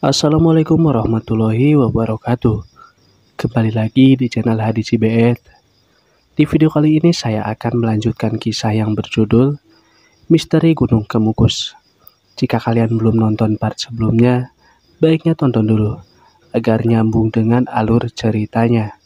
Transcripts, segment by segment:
Assalamualaikum warahmatullahi wabarakatuh. Kembali lagi di channel Hadi Cibeet. Di video kali ini saya akan melanjutkan kisah yang berjudul Misteri Gunung Kemukus. Jika kalian belum nonton part sebelumnya, baiknya tonton dulu agar nyambung dengan alur ceritanya.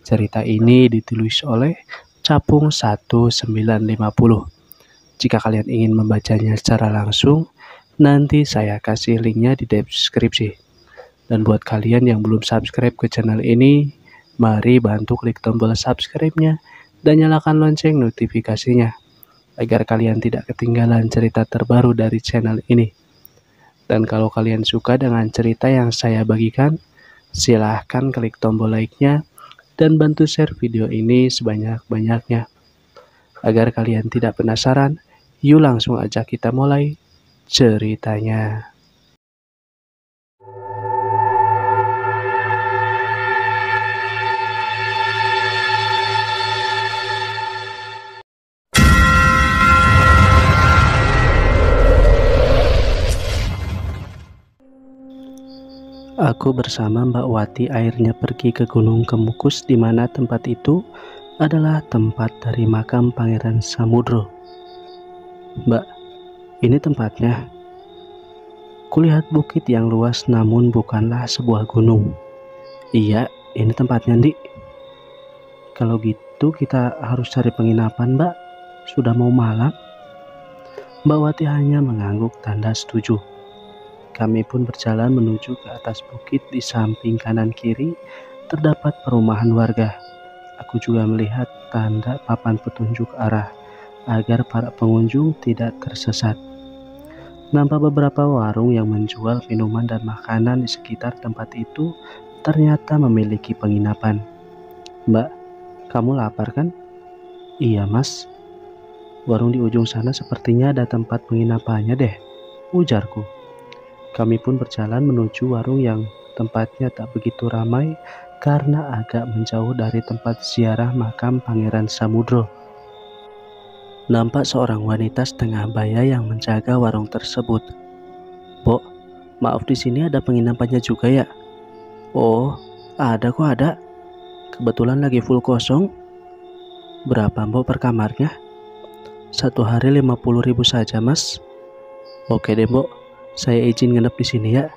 Cerita ini ditulis oleh Capung 1950. Jika kalian ingin membacanya secara langsung, nanti saya kasih linknya di deskripsi. Dan buat kalian yang belum subscribe ke channel ini, mari bantu klik tombol subscribe-nya dan nyalakan lonceng notifikasinya, agar kalian tidak ketinggalan cerita terbaru dari channel ini. Dan kalau kalian suka dengan cerita yang saya bagikan, silahkan klik tombol like-nya dan bantu share video ini sebanyak-banyaknya. Agar kalian tidak penasaran, yuk langsung aja kita mulai ceritanya. Aku bersama Mbak Wati akhirnya pergi ke Gunung Kemukus, di mana tempat itu adalah tempat dari makam Pangeran Samudro. Mbak, ini tempatnya. Kulihat bukit yang luas namun bukanlah sebuah gunung. Iya, ini tempatnya, Ndik. Kalau gitu kita harus cari penginapan, Mbak. Sudah mau malam. Mbak Wati hanya mengangguk tanda setuju. Kami pun berjalan menuju ke atas bukit. Di samping kanan kiri terdapat perumahan warga. Aku juga melihat tanda papan petunjuk arah agar para pengunjung tidak tersesat. Nampak beberapa warung yang menjual minuman dan makanan di sekitar tempat itu ternyata memiliki penginapan. Mbak, kamu lapar kan? Iya, Mas. Warung di ujung sana sepertinya ada tempat penginapannya deh, ujarku. Kami pun berjalan menuju warung yang tempatnya tak begitu ramai karena agak menjauh dari tempat ziarah makam Pangeran Samudro. Nampak seorang wanita setengah baya yang menjaga warung tersebut. "Mbok, maaf, di sini ada penginapannya juga ya?" "Oh, ada kok, ada. Kebetulan lagi full kosong." "Berapa Mbok per kamarnya?" "1 hari 50.000 saja, Mas." "Oke deh, Mbok. Saya izin nginep di sini ya."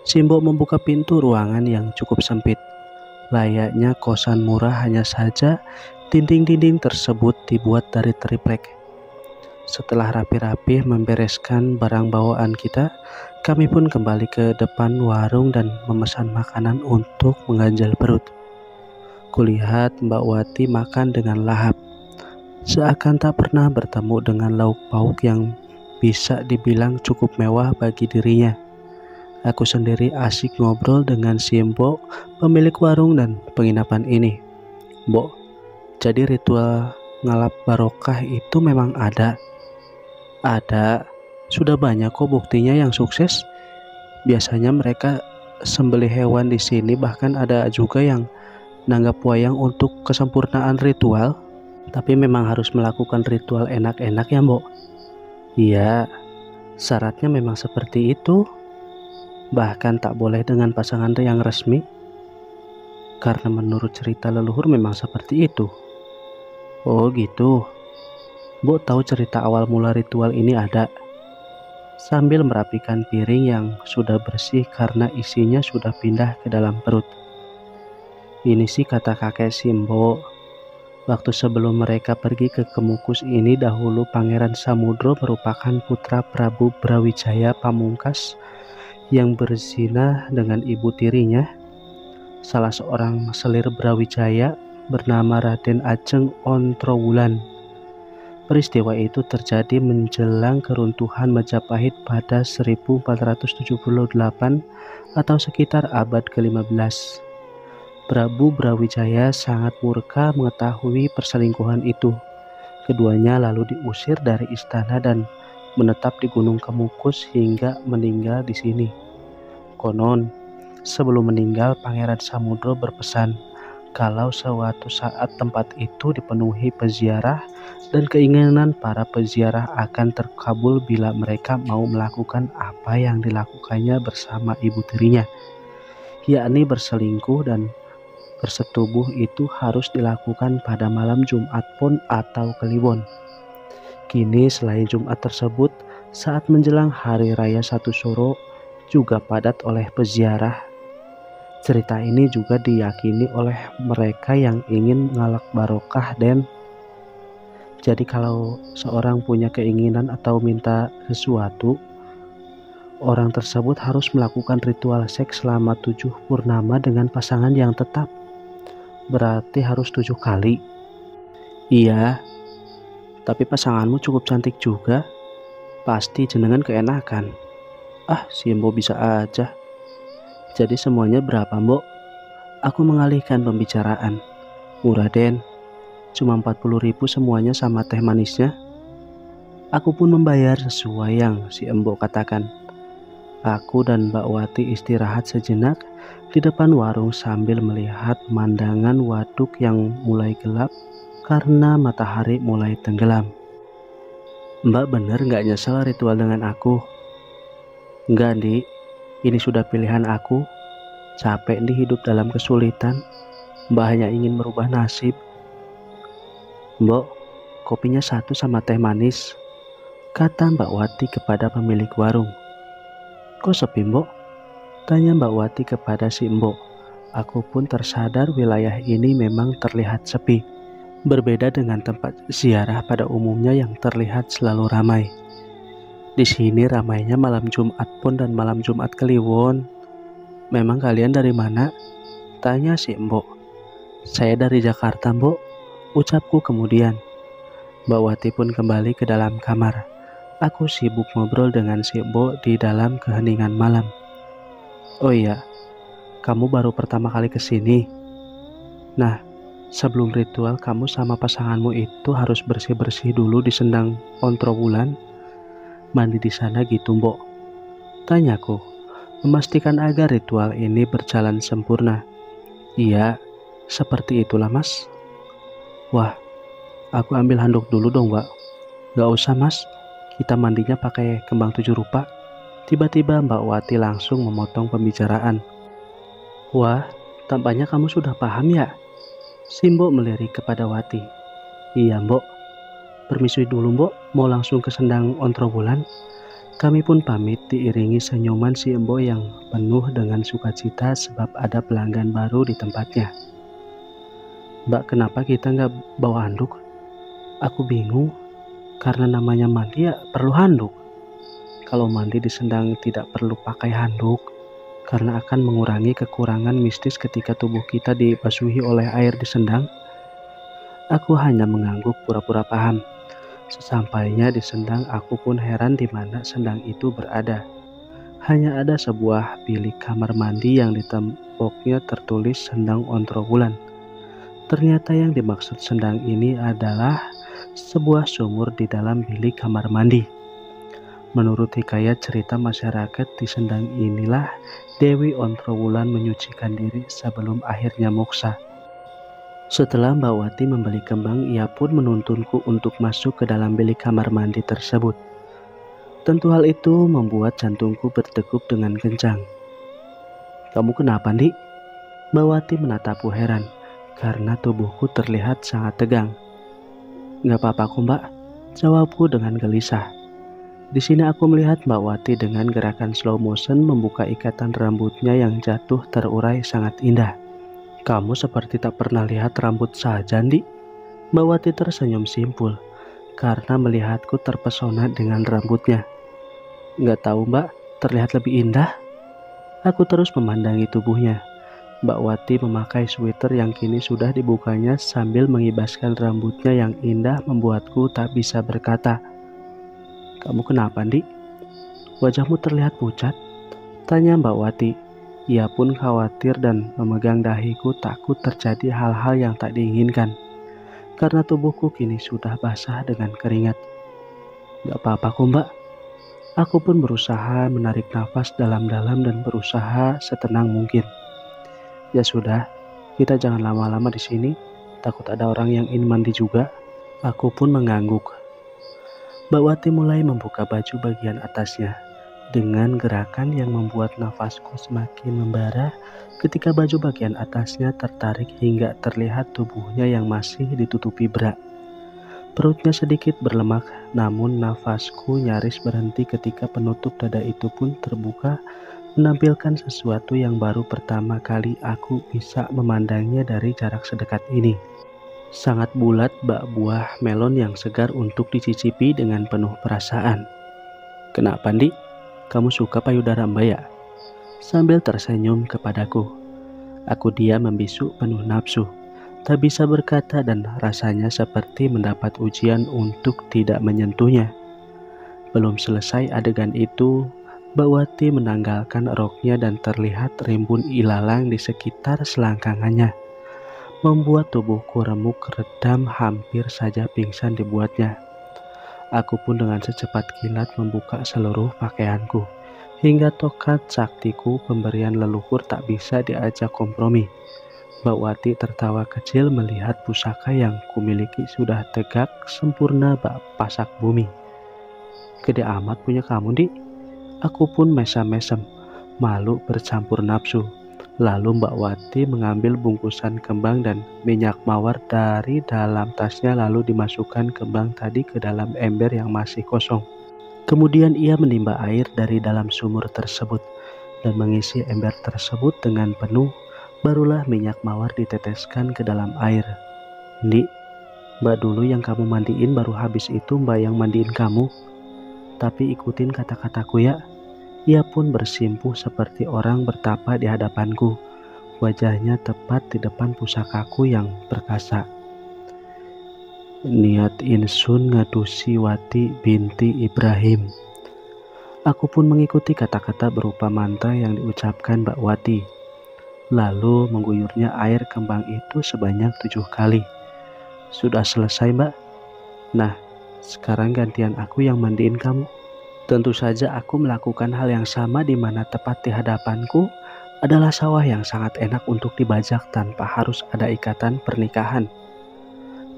Si Mbok membuka pintu ruangan yang cukup sempit. Layaknya kosan murah, hanya saja dinding-dinding tersebut dibuat dari triplek. Setelah rapi-rapi membereskan barang bawaan kita, kami pun kembali ke depan warung dan memesan makanan untuk mengganjal perut. Kulihat Mbak Wati makan dengan lahap, seakan tak pernah bertemu dengan lauk pauk yang bisa dibilang cukup mewah bagi dirinya. Aku sendiri asik ngobrol dengan si Mbok, pemilik warung dan penginapan ini. "Mbok, jadi ritual ngalap barokah itu memang ada?" "Ada. Sudah banyak kok buktinya yang sukses. Biasanya mereka sembelih hewan di sini, bahkan ada juga yang nanggap wayang untuk kesempurnaan ritual. Tapi memang harus melakukan ritual enak-enak ya, Mbok?" "Iya, syaratnya memang seperti itu. Bahkan tak boleh dengan pasangan yang resmi. Karena menurut cerita leluhur memang seperti itu." "Oh gitu. Mbok tahu cerita awal mula ritual ini ada?" Sambil merapikan piring yang sudah bersih karena isinya sudah pindah ke dalam perut. "Ini sih kata kakek si Mbok. Waktu sebelum mereka pergi ke Kemukus ini, dahulu Pangeran Samudro merupakan putra Prabu Brawijaya Pamungkas yang berzina dengan ibu tirinya, salah seorang selir Brawijaya bernama Raden Ajeng Ontrowulan. Peristiwa itu terjadi menjelang keruntuhan Majapahit pada 1478 atau sekitar abad ke-15. Prabu Brawijaya sangat murka mengetahui perselingkuhan itu. Keduanya lalu diusir dari istana dan menetap di Gunung Kemukus hingga meninggal di sini. Konon, sebelum meninggal Pangeran Samudro berpesan kalau suatu saat tempat itu dipenuhi peziarah dan keinginan para peziarah akan terkabul bila mereka mau melakukan apa yang dilakukannya bersama ibu tirinya, yakni berselingkuh dan bersetubuh itu harus dilakukan pada malam Jumat Pon atau Kliwon. Kini selain Jumat tersebut, saat menjelang Hari Raya Satu Suro juga padat oleh peziarah. Cerita ini juga diyakini oleh mereka yang ingin ngalak barokah dan jadi kalau seorang punya keinginan atau minta sesuatu, orang tersebut harus melakukan ritual seks selama 7 purnama dengan pasangan yang tetap. Berarti harus 7 kali. Iya, tapi pasanganmu cukup cantik juga. Pasti jenengan keenakan. Ah, si Mbok bisa aja. Jadi semuanya berapa, Mbok? Aku mengalihkan pembicaraan. Murah, Den. Cuma 40.000 semuanya sama teh manisnya. Aku pun membayar sesuai yang si Mbok katakan. Aku dan Mbak Wati istirahat sejenak di depan warung sambil melihat pemandangan waduk yang mulai gelap karena matahari mulai tenggelam. Mbak bener gak nyesel ritual dengan aku? Enggak, Dik. Ini sudah pilihan aku. Capek nih hidup dalam kesulitan. Mbak hanya ingin merubah nasib. Mbok, kopinya 1 sama teh manis, kata Mbak Wati kepada pemilik warung. Kok sepi, Mbok? Tanya Mbak Wati kepada si Mbok. Aku pun tersadar wilayah ini memang terlihat sepi. Berbeda dengan tempat ziarah pada umumnya yang terlihat selalu ramai. Di sini ramainya malam Jumat Pon dan malam Jumat Kliwon. Memang kalian dari mana? Tanya si Mbok. Saya dari Jakarta, Mbok, ucapku kemudian. Mbak Wati pun kembali ke dalam kamar. Aku sibuk ngobrol dengan si Mbok di dalam keheningan malam. Oh iya, kamu baru pertama kali kesini. Nah, sebelum ritual kamu sama pasanganmu itu harus bersih-bersih dulu di sendang Ontrowulan. Mandi di sana gitu, Mbok? Tanyaku, memastikan agar ritual ini berjalan sempurna. Iya, seperti itulah, Mas. Wah, aku ambil handuk dulu dong, Mbak. Gak usah, Mas. Kita mandinya pakai kembang 7 rupa. Tiba-tiba Mbak Wati langsung memotong pembicaraan. Wah, tampaknya kamu sudah paham ya? Si Mbok melirik kepada Wati. Iya, Mbok. Permisi dulu, Mbok. Mau langsung ke sendang Ontrowulan? Kami pun pamit diiringi senyuman si Mbok yang penuh dengan sukacita sebab ada pelanggan baru di tempatnya. Mbak, kenapa kita nggak bawa handuk? Aku bingung. Karena namanya mandi ya perlu handuk. Kalau mandi di sendang tidak perlu pakai handuk, karena akan mengurangi kekurangan mistis ketika tubuh kita dibasuhi oleh air di sendang. Aku hanya mengangguk pura-pura paham. Sesampainya di sendang, aku pun heran di mana sendang itu berada. Hanya ada sebuah bilik kamar mandi yang di temboknya tertulis sendang Ontrowulan. Ternyata yang dimaksud sendang ini adalah sebuah sumur di dalam bilik kamar mandi. Menurut hikayat cerita masyarakat di sendang inilah Dewi Ontrowulan menyucikan diri sebelum akhirnya moksa. Setelah Mbak Wati membeli kembang, ia pun menuntunku untuk masuk ke dalam bilik kamar mandi tersebut. Tentu hal itu membuat jantungku berdegup dengan kencang. Kamu kenapa, Dik? Mbak Wati menatapku heran, karena tubuhku terlihat sangat tegang. Gak apa-apa kok, Mbak, jawabku dengan gelisah. Di sini aku melihat Mbak Wati dengan gerakan slow motion membuka ikatan rambutnya yang jatuh terurai sangat indah. Kamu seperti tak pernah lihat rambut saja, Dik. Mbak Wati tersenyum simpul karena melihatku terpesona dengan rambutnya. Gak tahu, Mbak, terlihat lebih indah. Aku terus memandangi tubuhnya. Mbak Wati memakai sweater yang kini sudah dibukanya sambil mengibaskan rambutnya yang indah membuatku tak bisa berkata. Kamu kenapa, Dik? Wajahmu terlihat pucat, tanya Mbak Wati. Ia pun khawatir dan memegang dahiku takut terjadi hal-hal yang tak diinginkan. Karena tubuhku kini sudah basah dengan keringat. Gak apa-apa kok, Mbak. Aku pun berusaha menarik nafas dalam-dalam dan berusaha setenang mungkin. Ya sudah, Kita jangan lama-lama di sini, takut ada orang yang ingin mandi juga. Aku pun mengangguk. Mbak Wati mulai membuka baju bagian atasnya dengan gerakan yang membuat nafasku semakin membara ketika baju bagian atasnya tertarik hingga terlihat tubuhnya yang masih ditutupi bra. Perutnya sedikit berlemak, namun nafasku nyaris berhenti ketika penutup dada itu pun terbuka, menampilkan sesuatu yang baru pertama kali aku bisa memandangnya dari jarak sedekat ini. Sangat bulat bak buah melon yang segar untuk dicicipi dengan penuh perasaan. "Kenapa, Dik? Kamu suka payudara Mbak ya?" Sambil tersenyum kepadaku. Aku diam membisu penuh nafsu. Tak bisa berkata dan rasanya seperti mendapat ujian untuk tidak menyentuhnya. Belum selesai adegan itu, Mbak Wati menanggalkan roknya dan terlihat rimbun ilalang di sekitar selangkangannya, membuat tubuhku remuk redam, hampir saja pingsan dibuatnya. Aku pun dengan secepat kilat membuka seluruh pakaianku, hingga tokat saktiku pemberian leluhur tak bisa diajak kompromi. Mbak Wati tertawa kecil melihat pusaka yang kumiliki sudah tegak sempurna bak pasak bumi. "Gede amat punya kamu, Dik." Aku pun mesam-mesem, malu bercampur nafsu. Lalu Mbak Wati mengambil bungkusan kembang dan minyak mawar dari dalam tasnya, lalu dimasukkan kembang tadi ke dalam ember yang masih kosong. Kemudian ia menimba air dari dalam sumur tersebut dan mengisi ember tersebut dengan penuh. Barulah minyak mawar diteteskan ke dalam air. "Dik, Mbak dulu yang kamu mandiin, baru habis itu Mbak yang mandiin kamu. Tapi ikutin kata-kataku ya." Ia pun bersimpuh seperti orang bertapa di hadapanku. Wajahnya tepat di depan pusakaku yang perkasa. "Niat insun ngadusi Wati binti Ibrahim." Aku pun mengikuti kata-kata berupa mantra yang diucapkan Mbak Wati. Lalu mengguyurnya air kembang itu sebanyak 7 kali. "Sudah selesai, Mbak. Nah, sekarang gantian aku yang mandiin kamu." Tentu saja aku melakukan hal yang sama, di mana tepat di hadapanku adalah sawah yang sangat enak untuk dibajak tanpa harus ada ikatan pernikahan.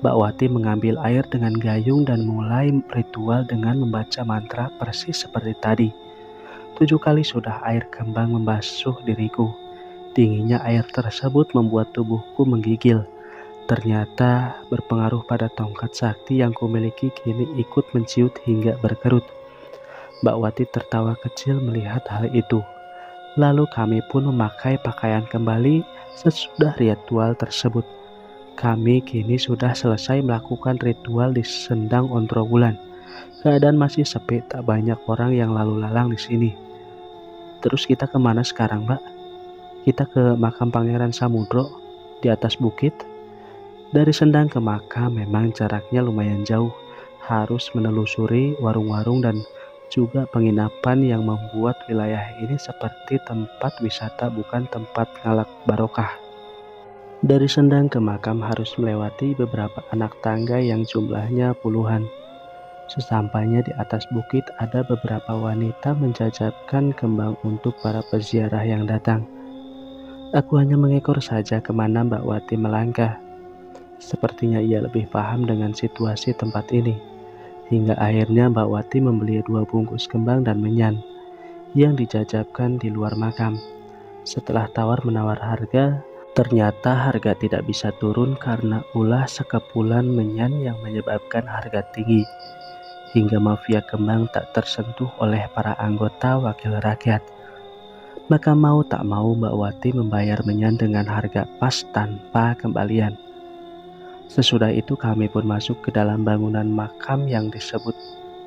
Mbak Wati mengambil air dengan gayung dan mulai ritual dengan membaca mantra persis seperti tadi. 7 kali sudah air kembang membasuh diriku. Dinginnya air tersebut membuat tubuhku menggigil. Ternyata berpengaruh pada tongkat sakti yang kumiliki kini ikut menciut hingga berkerut. Mbak Wati tertawa kecil melihat hal itu. Lalu kami pun memakai pakaian kembali sesudah ritual tersebut. Kami kini sudah selesai melakukan ritual di Sendang Ontrowulan. Keadaan masih sepi, tak banyak orang yang lalu lalang di sini. "Terus kita kemana sekarang, Mbak?" "Kita ke makam Pangeran Samudro di atas bukit." Dari Sendang ke makam memang jaraknya lumayan jauh. Harus menelusuri warung-warung dan juga penginapan yang membuat wilayah ini seperti tempat wisata, bukan tempat ngalak barokah. Dari Sendang ke makam harus melewati beberapa anak tangga yang jumlahnya puluhan. Sesampainya di atas bukit, ada beberapa wanita menjajabkan kembang untuk para peziarah yang datang. Aku hanya mengekor saja kemana Mbak Wati melangkah. Sepertinya ia lebih paham dengan situasi tempat ini. Hingga akhirnya Mbak Wati membeli 2 bungkus kembang dan menyan yang dijajabkan di luar makam. Setelah tawar-menawar harga, ternyata harga tidak bisa turun karena ulah sekepulan menyan yang menyebabkan harga tinggi. Hingga mafia kembang tak tersentuh oleh para anggota wakil rakyat. Maka mau tak mau Mbak Wati membayar menyan dengan harga pas tanpa kembalian. Sesudah itu kami pun masuk ke dalam bangunan makam yang disebut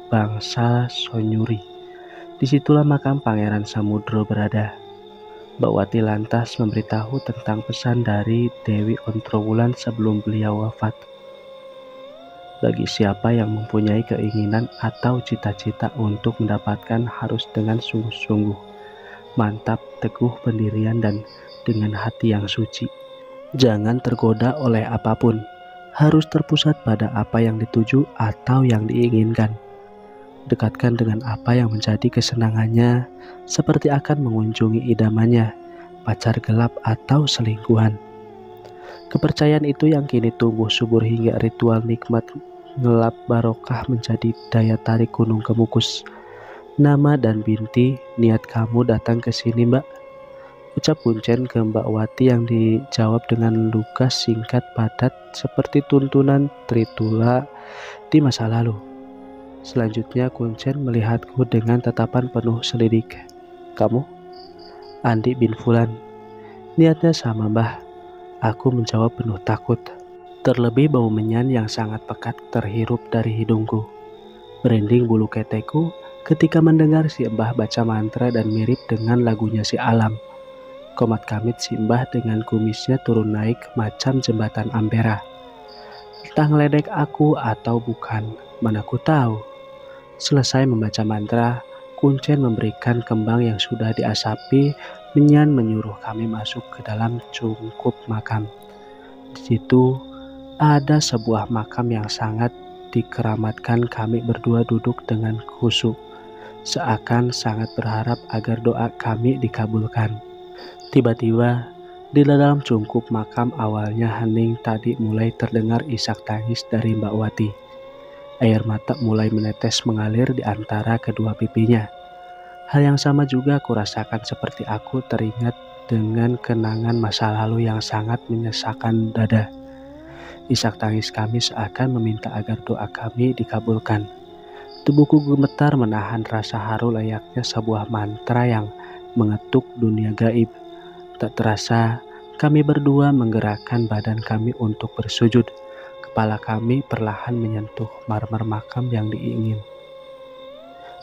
Bangsa Sonyuri. Disitulah makam Pangeran Samudro berada. Mbak Wati lantas memberitahu tentang pesan dari Dewi Ontrowulan sebelum beliau wafat. Bagi siapa yang mempunyai keinginan atau cita-cita untuk mendapatkan, harus dengan sungguh-sungguh, mantap, teguh pendirian, dan dengan hati yang suci. Jangan tergoda oleh apapun, harus terpusat pada apa yang dituju atau yang diinginkan. Dekatkan dengan apa yang menjadi kesenangannya, seperti akan mengunjungi idamannya, pacar gelap atau selingkuhan. Kepercayaan itu yang kini tumbuh subur hingga ritual nikmat ngelap barokah menjadi daya tarik Gunung Kemukus. Nama dan binti, niat kamu datang ke sini, Mbak. Ucap Kuncen ke Mbak Wati yang dijawab dengan lugas singkat padat seperti tuntunan Tritula di masa lalu. Selanjutnya Kuncen melihatku dengan tatapan penuh selidik. Kamu? Andi bin Fulan. Niatnya sama, Mbah. Aku menjawab penuh takut. Terlebih bau menyan yang sangat pekat terhirup dari hidungku. Merinding bulu ketekku ketika mendengar si Mbah baca mantra dan mirip dengan lagunya si Alam. Komat kamit si Mbah dengan kumisnya turun naik macam jembatan Ampera. Entah ngeledek aku atau bukan, mana ku tahu. Selesai membaca mantra, Kuncen memberikan kembang yang sudah diasapi. Menyan menyuruh kami masuk ke dalam cungkup makam. Di situ ada sebuah makam yang sangat dikeramatkan. Kami berdua duduk dengan khusyuk, seakan sangat berharap agar doa kami dikabulkan. Tiba-tiba, di dalam cungkup makam awalnya hening tadi mulai terdengar isak tangis dari Mbak Wati. Air mata mulai menetes mengalir di antara kedua pipinya. Hal yang sama juga aku rasakan seperti aku teringat dengan kenangan masa lalu yang sangat menyesakan dada. Isak tangis kami seakan meminta agar doa kami dikabulkan. Tubuhku gemetar menahan rasa haru layaknya sebuah mantra yang mengetuk dunia gaib. Tak terasa, kami berdua menggerakkan badan kami untuk bersujud. Kepala kami perlahan menyentuh marmer makam yang diingin.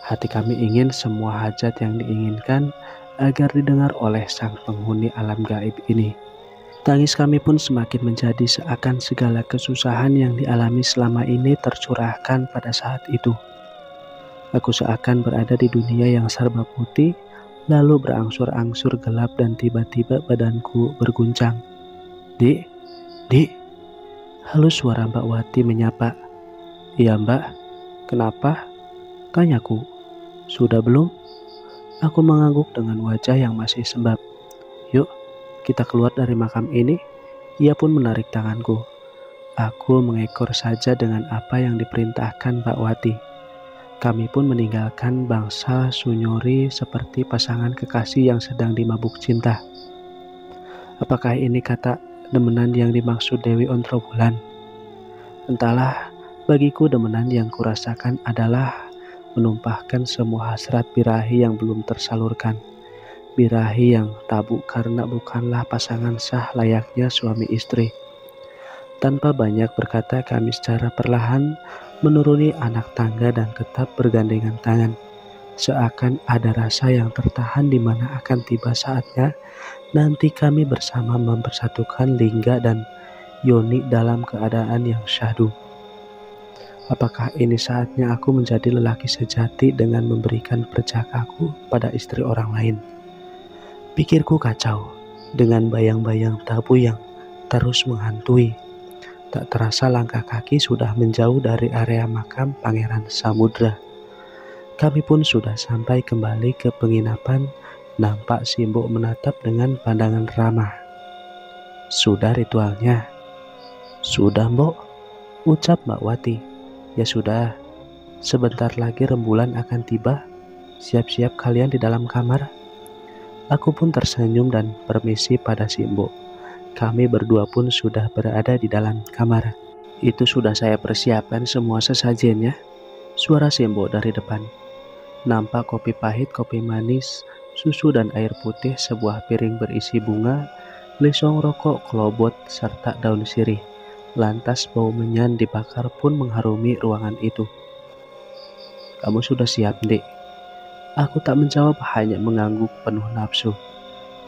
Hati kami ingin semua hajat yang diinginkan agar didengar oleh sang penghuni alam gaib ini. Tangis kami pun semakin menjadi seakan segala kesusahan yang dialami selama ini tercurahkan pada saat itu. Aku seakan berada di dunia yang serba putih, lalu berangsur-angsur gelap dan tiba-tiba badanku berguncang. Dik, Dik, halus suara Mbak Wati menyapa. Iya Mbak, kenapa? Tanyaku. Sudah belum? Aku mengangguk dengan wajah yang masih sembab. Yuk, kita keluar dari makam ini. Ia pun menarik tanganku. Aku mengekor saja dengan apa yang diperintahkan Mbak Wati. Kami pun meninggalkan bangsa Sunyori seperti pasangan kekasih yang sedang dimabuk cinta. Apakah ini kata demenan yang dimaksud Dewi Ontrowulan? Entahlah, bagiku demenan yang kurasakan adalah menumpahkan semua hasrat birahi yang belum tersalurkan. Birahi yang tabuk karena bukanlah pasangan sah layaknya suami istri. Tanpa banyak berkata, kami secara perlahan menuruni anak tangga dan tetap bergandengan tangan. Seakan ada rasa yang tertahan di mana akan tiba saatnya nanti kami bersama mempersatukan lingga dan yoni dalam keadaan yang syahdu. Apakah ini saatnya aku menjadi lelaki sejati dengan memberikan perjakaku pada istri orang lain? Pikirku kacau dengan bayang-bayang tabu yang terus menghantui. Tak terasa langkah kaki sudah menjauh dari area makam Pangeran Samudra. Kami pun sudah sampai kembali ke penginapan. Nampak si Mbok menatap dengan pandangan ramah. Sudah ritualnya? Sudah Mbok, ucap Mbak Wati. Ya sudah, sebentar lagi rembulan akan tiba. Siap-siap kalian di dalam kamar. Aku pun tersenyum dan permisi pada si Mbok. Kami berdua pun sudah berada di dalam kamar. Itu sudah saya persiapkan semua sesajennya. Suara si Mbok dari depan. Nampak kopi pahit, kopi manis, susu dan air putih, sebuah piring berisi bunga, lisong rokok, kelobot, serta daun sirih. Lantas bau menyan dibakar pun mengharumi ruangan itu. Kamu sudah siap, Dek? Aku tak menjawab, hanya mengangguk penuh nafsu.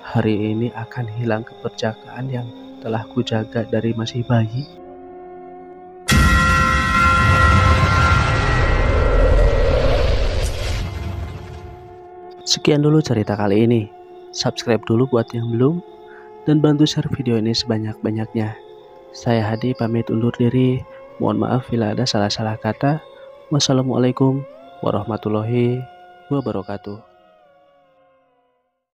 Hari ini akan hilang keperjakaan yang telah kujaga dari masih bayi. Sekian dulu cerita kali ini. Subscribe dulu buat yang belum, dan bantu share video ini sebanyak-banyaknya. Saya Hadi pamit undur diri. Mohon maaf bila ada salah-salah kata. Wassalamualaikum warahmatullahi wabarakatuh.